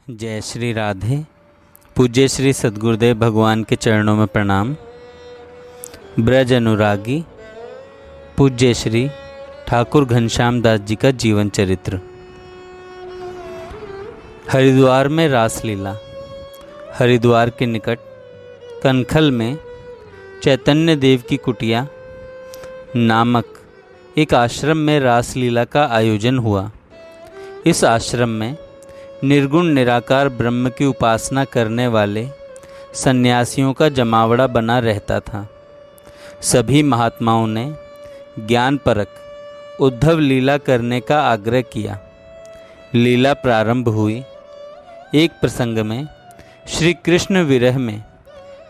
जय श्री राधे। पूज्य श्री सद्गुरुदेव भगवान के चरणों में प्रणाम। ब्रज अनुरागी पूज्य श्री ठाकुर घनश्याम दास जी का जीवन चरित्र। हरिद्वार में रासलीला। हरिद्वार के निकट कनखल में चैतन्य देव की कुटिया नामक एक आश्रम में रासलीला का आयोजन हुआ। इस आश्रम में निर्गुण निराकार ब्रह्म की उपासना करने वाले सन्यासियों का जमावड़ा बना रहता था। सभी महात्माओं ने ज्ञानपरक उद्धव लीला करने का आग्रह किया। लीला प्रारंभ हुई। एक प्रसंग में श्री कृष्ण विरह में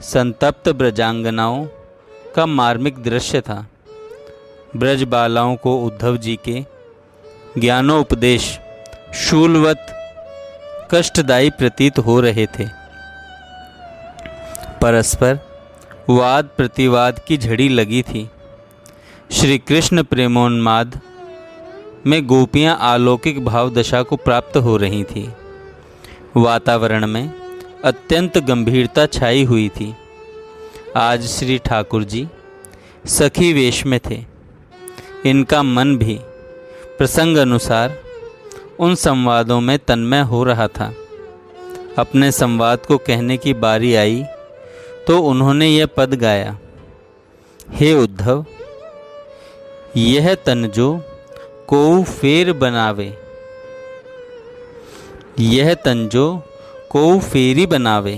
संतप्त ब्रजांगनाओं का मार्मिक दृश्य था। ब्रज बालाओं को उद्धव जी के ज्ञानोपदेश शूलवत कष्टदायी प्रतीत हो रहे थे। परस्पर वाद प्रतिवाद की झड़ी लगी थी। श्री कृष्ण प्रेमोन्माद में गोपियां अलौकिक भाव दशा को प्राप्त हो रही थी। वातावरण में अत्यंत गंभीरता छाई हुई थी। आज श्री ठाकुर जी सखी वेश में थे। इनका मन भी प्रसंग अनुसार उन संवादों में तन्मय हो रहा था। अपने संवाद को कहने की बारी आई तो उन्होंने यह पद गाया। हे उद्धव, यह तन जो कोउ फेर बनावे, यह तन जो कोउ फेरी बनावे,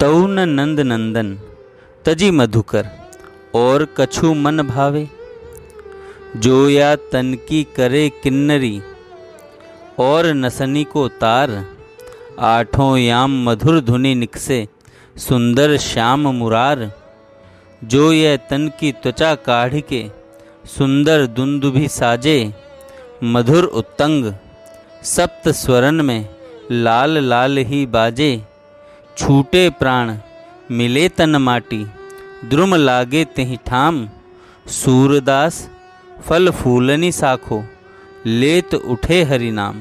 तऊ न नंद नंदन तजी मधुकर और कछु मन भावे। जो या तन की करे किन्नरी और नसनी को तार, आठों याम मधुर धुनि निकसे सुंदर श्याम मुरार। जो यह तन की त्वचा काढ़ के सुंदर दुंदुभि साजे, मधुर उत्तंग सप्त स्वरन में लाल लाल ही बाजे। छूटे प्राण मिले तन माटी, द्रुम लागे तिहि ठाम। सूरदास फल फूलनी साखो, लेत उठे हरि नाम।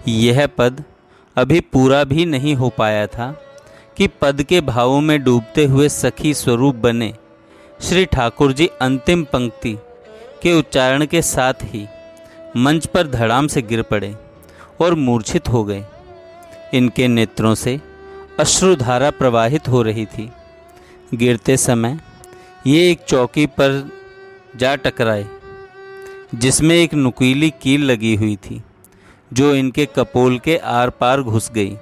यह पद अभी पूरा भी नहीं हो पाया था कि पद के भावों में डूबते हुए सखी स्वरूप बने श्री ठाकुर जी अंतिम पंक्ति के उच्चारण के साथ ही मंच पर धड़ाम से गिर पड़े और मूर्छित हो गए। इनके नेत्रों से अश्रुधारा प्रवाहित हो रही थी। गिरते समय ये एक चौकी पर जा टकराए जिसमें एक नुकीली कील लगी हुई थी जो इनके कपोल के आर पार घुस गई।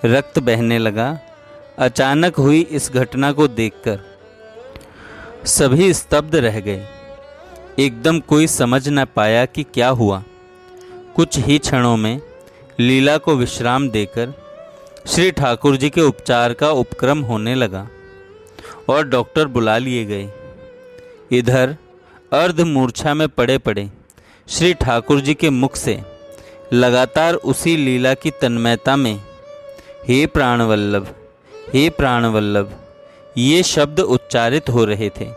रक्त बहने लगा। अचानक हुई इस घटना को देखकर सभी स्तब्ध रह गए। एकदम कोई समझ न पाया कि क्या हुआ। कुछ ही क्षणों में लीला को विश्राम देकर श्री ठाकुर जी के उपचार का उपक्रम होने लगा और डॉक्टर बुला लिए गए। इधर अर्ध मूर्छा में पड़े पड़े श्री ठाकुर जी के मुख से लगातार उसी लीला की तन्मयता में हे प्राणवल्लभ, हे प्राणवल्लभ ये शब्द उच्चारित हो रहे थे।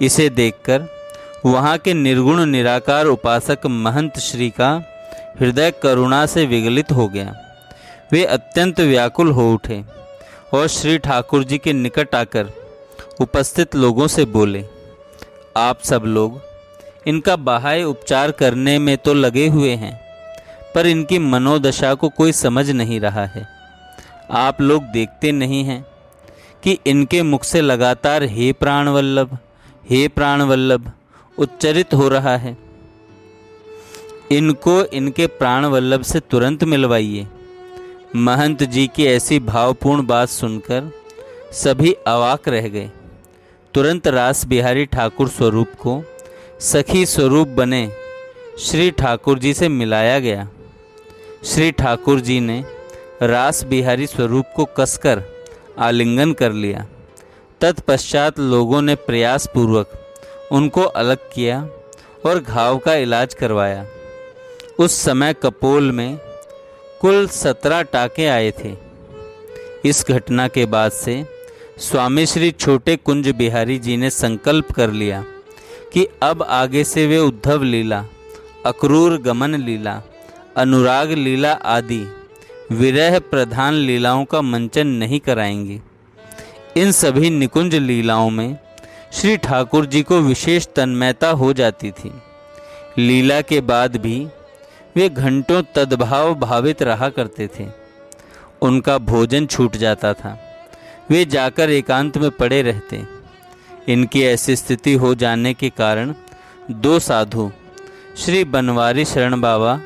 इसे देखकर वहाँ के निर्गुण निराकार उपासक महंत श्री का हृदय करुणा से विगलित हो गया। वे अत्यंत व्याकुल हो उठे और श्री ठाकुर जी के निकट आकर उपस्थित लोगों से बोले, आप सब लोग इनका बाह्य उपचार करने में तो लगे हुए हैं, पर इनकी मनोदशा को कोई समझ नहीं रहा है। आप लोग देखते नहीं हैं कि इनके मुख से लगातार हे प्राणवल्लभ, हे प्राणवल्लभ उच्चरित हो रहा है। इनको इनके प्राणवल्लभ से तुरंत मिलवाइए। महंत जी की ऐसी भावपूर्ण बात सुनकर सभी अवाक रह गए। तुरंत रास बिहारी ठाकुर स्वरूप को सखी स्वरूप बने श्री ठाकुर जी से मिलाया गया। श्री ठाकुर जी ने रास बिहारी स्वरूप को कसकर आलिंगन कर लिया। तत्पश्चात लोगों ने प्रयासपूर्वक उनको अलग किया और घाव का इलाज करवाया। उस समय कपोल में कुल 17 टाके आए थे। इस घटना के बाद से स्वामी श्री छोटे कुंज बिहारी जी ने संकल्प कर लिया कि अब आगे से वे उद्धव लीला, अक्रूर गमन लीला अनुराग लीला आदि विरह प्रधान लीलाओं का मंचन नहीं कराएंगे। इन सभी निकुंज लीलाओं में श्री ठाकुर जी को विशेष तन्मयता हो जाती थी। लीला के बाद भी वे घंटों तद्भाव भावित रहा करते थे। उनका भोजन छूट जाता था, वे जाकर एकांत में पड़े रहते। इनकी ऐसी स्थिति हो जाने के कारण दो साधु श्री बनवारी शरण बाबा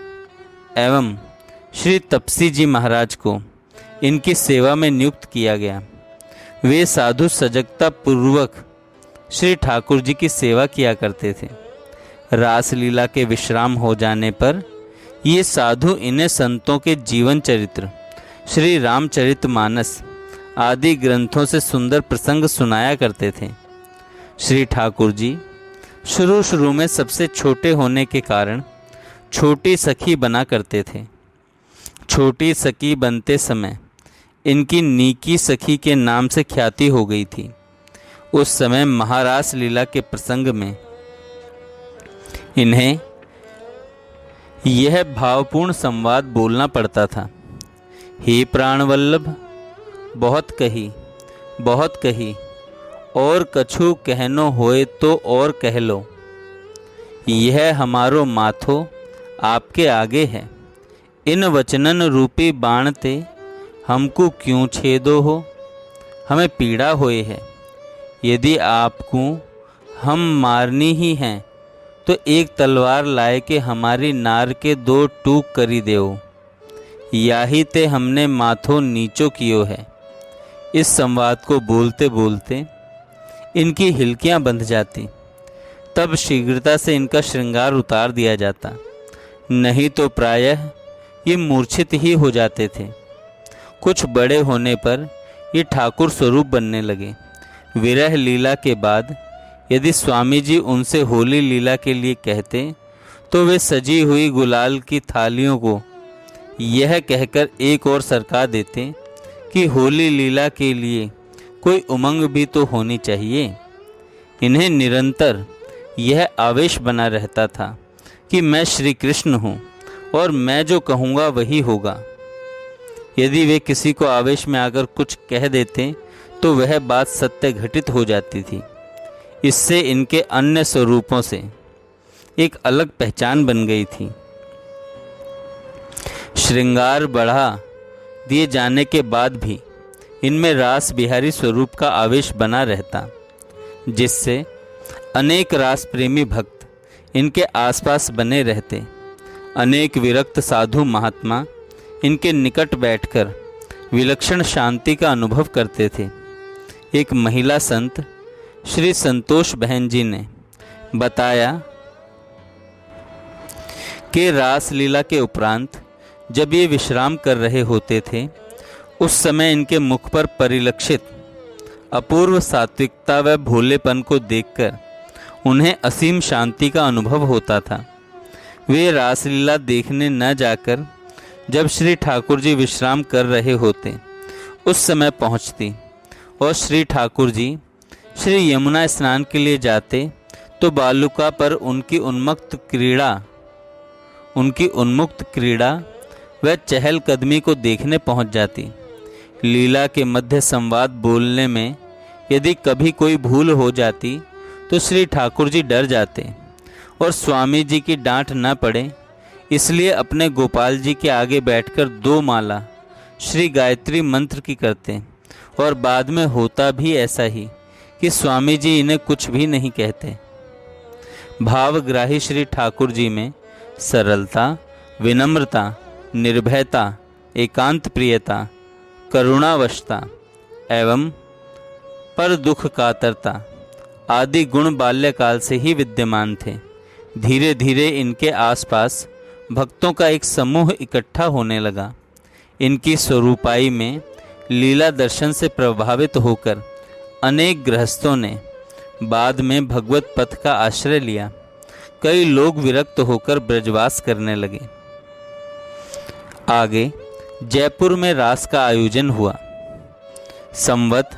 एवं श्री तपसी जी महाराज को इनकी सेवा में नियुक्त किया गया। वे साधु सजगता पूर्वक श्री ठाकुर जी की सेवा किया करते थे। रासलीला के विश्राम हो जाने पर ये साधु इन्हें संतों के जीवन चरित्र, श्री रामचरितमानस आदि ग्रंथों से सुंदर प्रसंग सुनाया करते थे। श्री ठाकुर जी शुरू में सबसे छोटे होने के कारण छोटी सखी बना करते थे। छोटी सखी बनते समय इनकी नीकी सखी के नाम से ख्याति हो गई थी। उस समय महारास लीला के प्रसंग में इन्हें यह भावपूर्ण संवाद बोलना पड़ता था। हे प्राणवल्लभ, बहुत कही और कछु कहनो होए तो और कह लो। यह हमारो माथो आपके आगे है। इन वचनन रूपी बाण ते हमको क्यों छेदो हो। हमें पीड़ा होए है। यदि आपको हम मारनी ही हैं तो एक तलवार लाए के हमारी नार के दो टूक करी देओ। याही ते हमने माथो नीचो कियो है। इस संवाद को बोलते बोलते इनकी हिलकियां बंध जाती। तब शीघ्रता से इनका श्रृंगार उतार दिया जाता, नहीं तो प्रायः ये मूर्छित ही हो जाते थे। कुछ बड़े होने पर ये ठाकुर स्वरूप बनने लगे। विरह लीला के बाद यदि स्वामी जी उनसे होली लीला के लिए कहते तो वे सजी हुई गुलाल की थालियों को यह कहकर एक और सरका देते कि होली लीला के लिए कोई उमंग भी तो होनी चाहिए। इन्हें निरंतर यह आवेश बना रहता था कि मैं श्री कृष्ण हूँ और मैं जो कहूँगा वही होगा। यदि वे किसी को आवेश में आकर कुछ कह देते तो वह बात सत्य घटित हो जाती थी। इससे इनके अन्य स्वरूपों से एक अलग पहचान बन गई थी। श्रृंगार बढ़ा दिए जाने के बाद भी इनमें रास बिहारी स्वरूप का आवेश बना रहता, जिससे अनेक रास प्रेमी भक्त इनके आसपास बने रहते। अनेक विरक्त साधु महात्मा इनके निकट बैठकर विलक्षण शांति का अनुभव करते थे। एक महिला संत श्री संतोष बहन जी ने बताया कि रासलीला के उपरांत जब ये विश्राम कर रहे होते थे उस समय इनके मुख पर परिलक्षित अपूर्व सात्विकता व भोलेपन को देखकर उन्हें असीम शांति का अनुभव होता था। वे रासलीला देखने न जाकर जब श्री ठाकुर जी विश्राम कर रहे होते उस समय पहुंचती और श्री ठाकुर जी श्री यमुना स्नान के लिए जाते तो बालुका पर उनकी उन्मुक्त क्रीड़ा व चहलकदमी को देखने पहुंच जाती। लीला के मध्य संवाद बोलने में यदि कभी कोई भूल हो जाती तो श्री ठाकुर जी डर जाते और स्वामी जी की डांट न पड़े इसलिए अपने गोपाल जी के आगे बैठकर 2 माला श्री गायत्री मंत्र की करते और बाद में होता भी ऐसा ही कि स्वामी जी इन्हें कुछ भी नहीं कहते। भावग्राही श्री ठाकुर जी में सरलता, विनम्रता, निर्भयता, एकांत प्रियता, करुणावशता एवं पर दुख कातरता आदि गुण बाल्यकाल से ही विद्यमान थे। धीरे धीरे इनके आसपास भक्तों का एक समूह इकट्ठा होने लगा। इनकी स्वरूपाई में लीला दर्शन से प्रभावित होकर अनेक गृहस्थों ने बाद में भगवत पथ का आश्रय लिया। कई लोग विरक्त होकर ब्रजवास करने लगे। आगे जयपुर में रास का आयोजन हुआ। संवत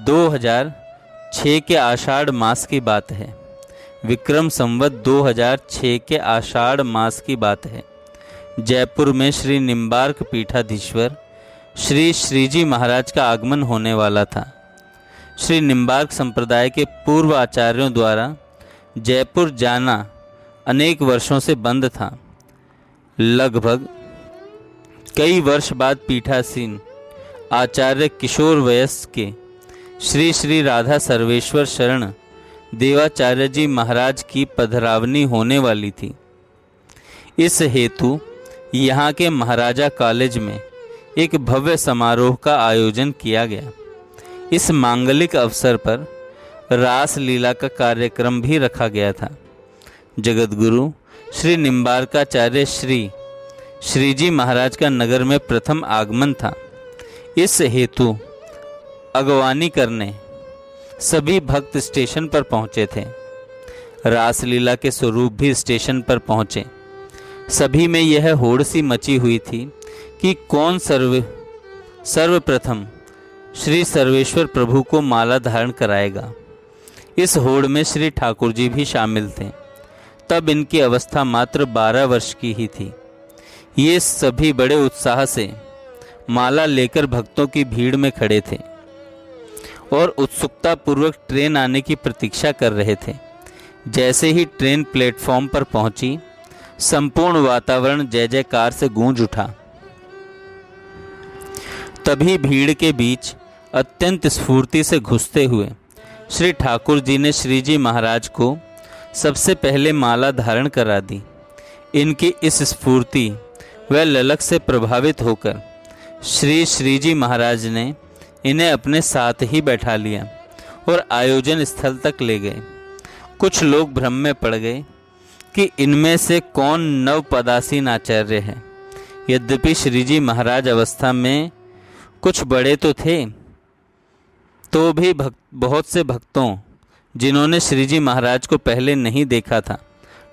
2006 के आषाढ़ मास की बात है। विक्रम संवत 2006 के आषाढ़ मास की बात है। जयपुर में श्री निम्बार्क पीठाधीश्वर श्री श्रीजी महाराज का आगमन होने वाला था। श्री निम्बार्क संप्रदाय के पूर्व आचार्यों द्वारा जयपुर जाना अनेक वर्षों से बंद था। लगभग कई वर्ष बाद पीठासीन आचार्य किशोर वयस्क के श्री श्री राधा सर्वेश्वर शरण देवाचार्य जी महाराज की पधरावनी होने वाली थी। इस हेतु यहाँ के महाराजा कॉलेज में एक भव्य समारोह का आयोजन किया गया। इस मांगलिक अवसर पर रास लीला का कार्यक्रम भी रखा गया था। जगतगुरु श्री निम्बार्काचार्य श्रीजी महाराज का नगर में प्रथम आगमन था। इस हेतु अगवानी करने सभी भक्त स्टेशन पर पहुंचे थे। रासलीला के स्वरूप भी स्टेशन पर पहुंचे। सभी में यह होड़ सी मची हुई थी कि कौन सर्वप्रथम श्री सर्वेश्वर प्रभु को माला धारण कराएगा। इस होड़ में श्री ठाकुर जी भी शामिल थे। तब इनकी अवस्था मात्र 12 वर्ष की ही थी। ये सभी बड़े उत्साह से माला लेकर भक्तों की भीड़ में खड़े थे और उत्सुकता पूर्वक ट्रेन आने की प्रतीक्षा कर रहे थे। जैसे ही ट्रेन प्लेटफॉर्म पर पहुंची, संपूर्ण वातावरण जय जयकार से गूंज उठा। तभी भीड़ के बीच अत्यंत स्फूर्ति से घुसते हुए श्री ठाकुर जी ने श्रीजी महाराज को सबसे पहले माला धारण करा दी। इनकी इस स्फूर्ति व ललक से प्रभावित होकर श्रीजी महाराज ने इन्हें अपने साथ ही बैठा लिया और आयोजन स्थल तक ले गए। कुछ लोग भ्रम में पड़ गए कि इनमें से कौन नवपदासीन आचार्य है। यद्यपि श्रीजी महाराज अवस्था में कुछ बड़े तो थे, तो भी बहुत से भक्तों जिन्होंने श्रीजी महाराज को पहले नहीं देखा था,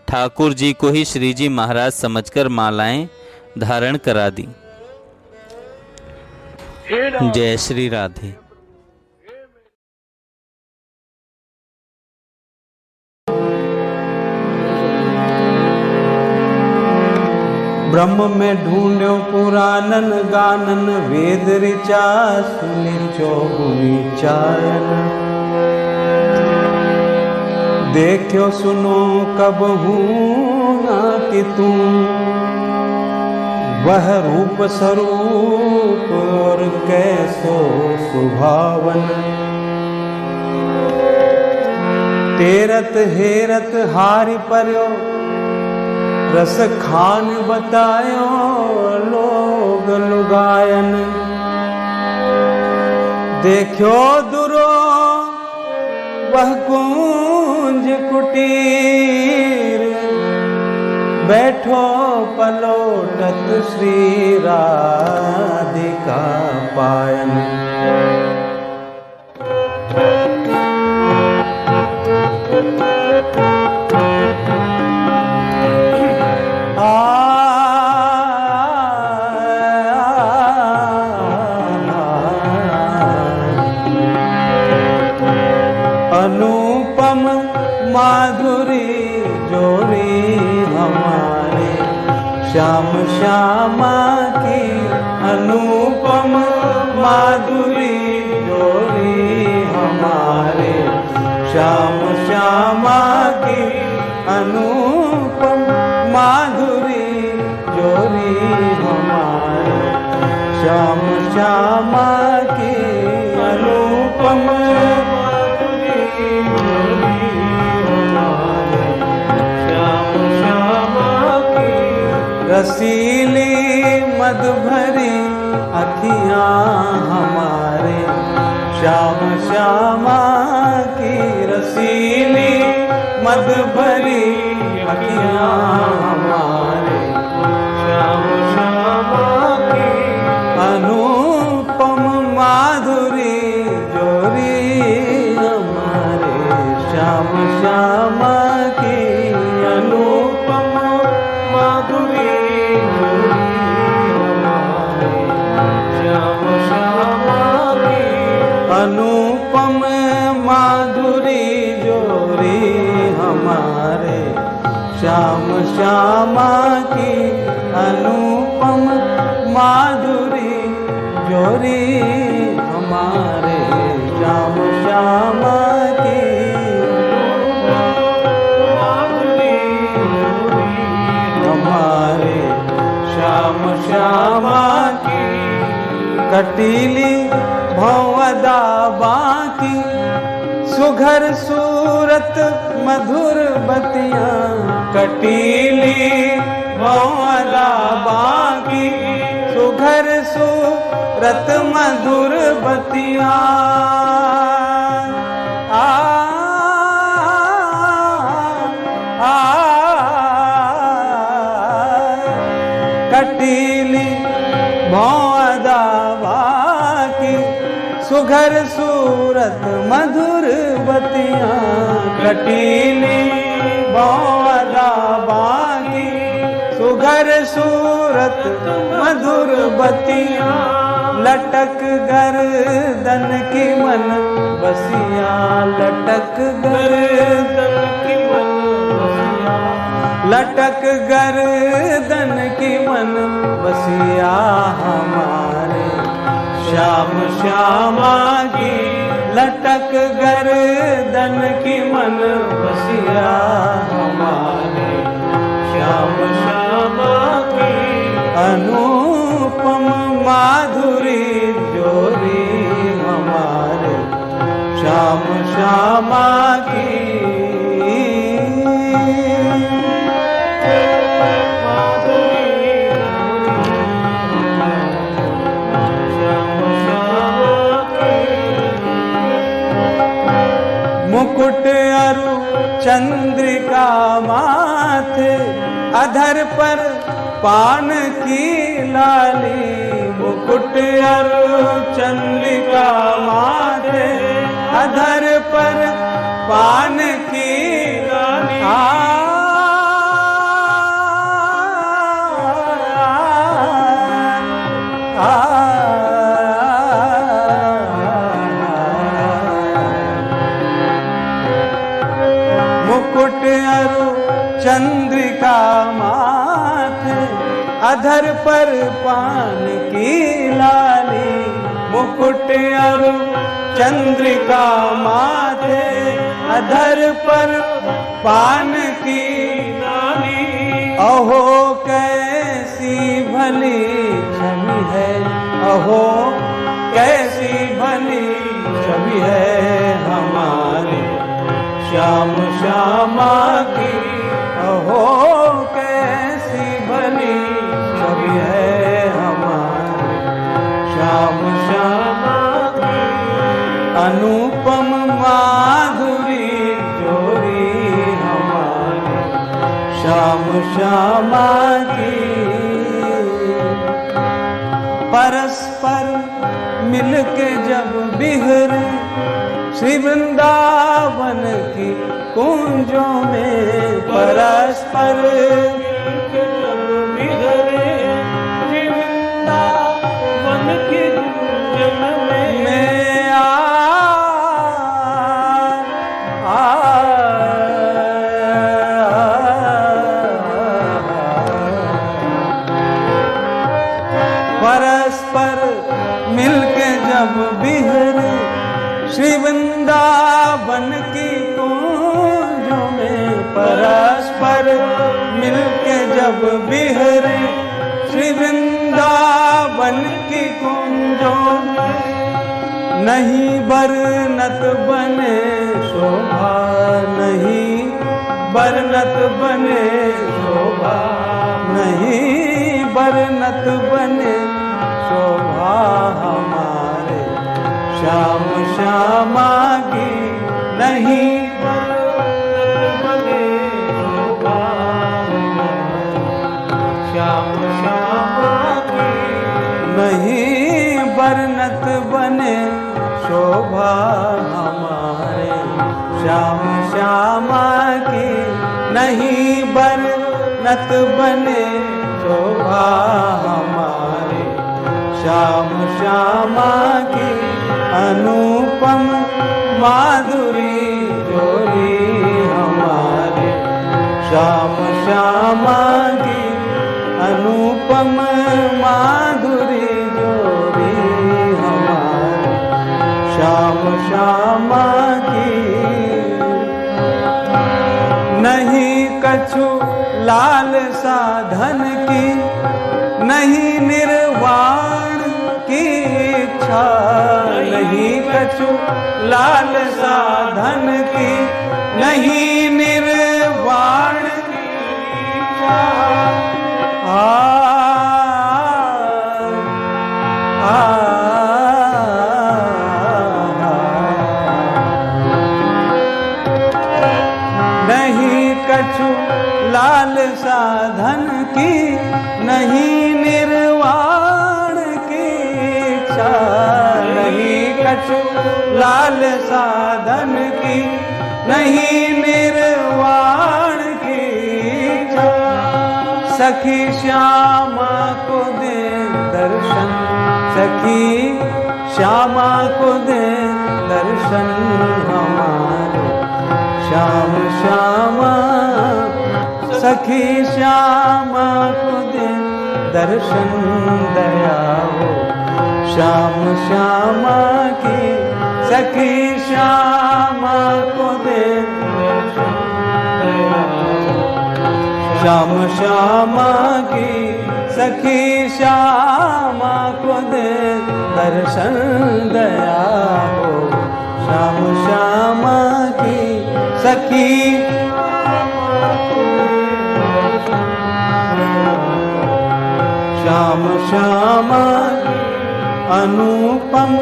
ठाकुर जी को ही श्रीजी महाराज समझकर मालाएं धारण करा दी। जय श्री राधे। ब्रह्म में ढूंढो पुराणन गानन, वेद ऋचा सुनि चौगुनी चायन। देखो सुनो कब हूँ ना कि तू, वह रूप स्वरूप और कैसो सुभावन। तेरत हेरत हारि पर्यो, रस खान बतायो लोग लुगायन। देखो दुरो वह कुंज कुटीर, बैठो पलोटत श्री राधिका पायन। अनुपम माधुरी जोरी हमारे श्याम श्यामा की। अनुपम माधुरी जोरी हमारे श्याम श्यामा की। अनुपम माधुरी जोरी हमारे श्याम श्यामा की। अनुपम रसीली मद भरी अखियाँ हमारे श्याम श्यामा की। रसीली मद भरी अखियाँ हमारे श्याम श्यामा की। अनुपम माधुरी जोरी हमारे श्याम श्यामा की। अनुपम माधुरी अनुपम माधुरी जोरी हमारे श्याम श्यामा की। जोरी हमारे श्याम श्यामा की। हमारे श्याम श्यामा की कटीली भौवदा बाकी सुघर सूरत मधुर बतियाँ। कटीली भौवदा बाकी सुघर सूरत मधुर बतियाँ। कटीली भौवदा बाकी सुघर सूरत मधुर बतियाँ। कटीली भौवदा बाकी सुघर सूरत मधुर बतियाँ। लटक गर्दन की मन बसिया। लटक गर्दन की मन बसिया। लटक गर्दन की मन बसिया हमारे श्याम श्यामा की। लटक गर्दन की मन बसिया हमारे श्याम श्यामा की। अनुपम माधुरी जोरी हमारे श्याम श्यामा की। मुकुट अरु चंद्रिका माथे अधर पर पान की लाली। मुकुट अरु चंद्रिका माथे अधर पर पान की लाली। मुकुट अरु चंद्रिका माथे अधर पर पान की लाली। मुकुट अरु चंद्रिका माथे अधर पर पान की लाली। अहो कैसी भली छवि है। अहो कैसी भली छवि है हमारे श्याम श्यामा की। अहो कैसी भली छवि है हमारे श्याम श्यामा की। अनुपम माधुरी जोरी हमारे श्याम श्यामा की। परस्पर मिलके जब बिहरे श्री वृंदावन की कुंजों में। परस्पर बिहरे श्री वृंदावन की कुंजों में परस्पर मिलके जब बिहरे श्री वृंदावन की कुंजों में। परस्पर मिलके जब बिहरे श्री वृंदावन की कुंजों में। नहीं बरनत बने शोभा। नहीं बरनत बने शोभा। नहीं बरनत बने शोभा हमारे श्याम श्यामा की। नहीं बने शोभा श्याम श्यामा की। नहीं बरनत बने शोभा हमारे श्याम श्यामा की। नहीं बरनत बने शोभा हमारे श्याम श्यामा की। अनुपम माधुरी जोरी हमारे श्याम श्यामा की। अनुपम माधुरी जोरी श्यामा की। नहीं कछु लाल साधन की, नहीं निर्वाण की इच्छा। नहीं कछु लाल साधन की, नहीं निर्वाण की इच्छा। नहीं कछु लाल साधन की, नहीं निर्वाण की इच्छा। नहीं कछु लाल साधन की, नहीं निर्वाण की इच्छा। सखी श्यामा को दे दर्शन, सखी श्यामा को दे दर्शन हमारे श्याम श्यामा। सखी श्यामा को दे दर्शन दया हो श्याम श्यामा की। सखी श्यामा को दे दर्शन दया हो श्याम श्यामा की। सखी श्यामा को दे दर्शन दया हो श्याम श्यामा की। सखी श्याम श्यामा अनुपम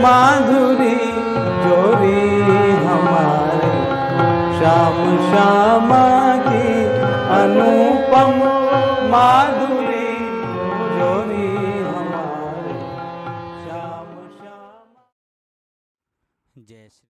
माधुरी जोरी हमारे श्याम श्यामा की। अनुपम माधुरी जोरी हमारे श्याम श्यामा। जय श्री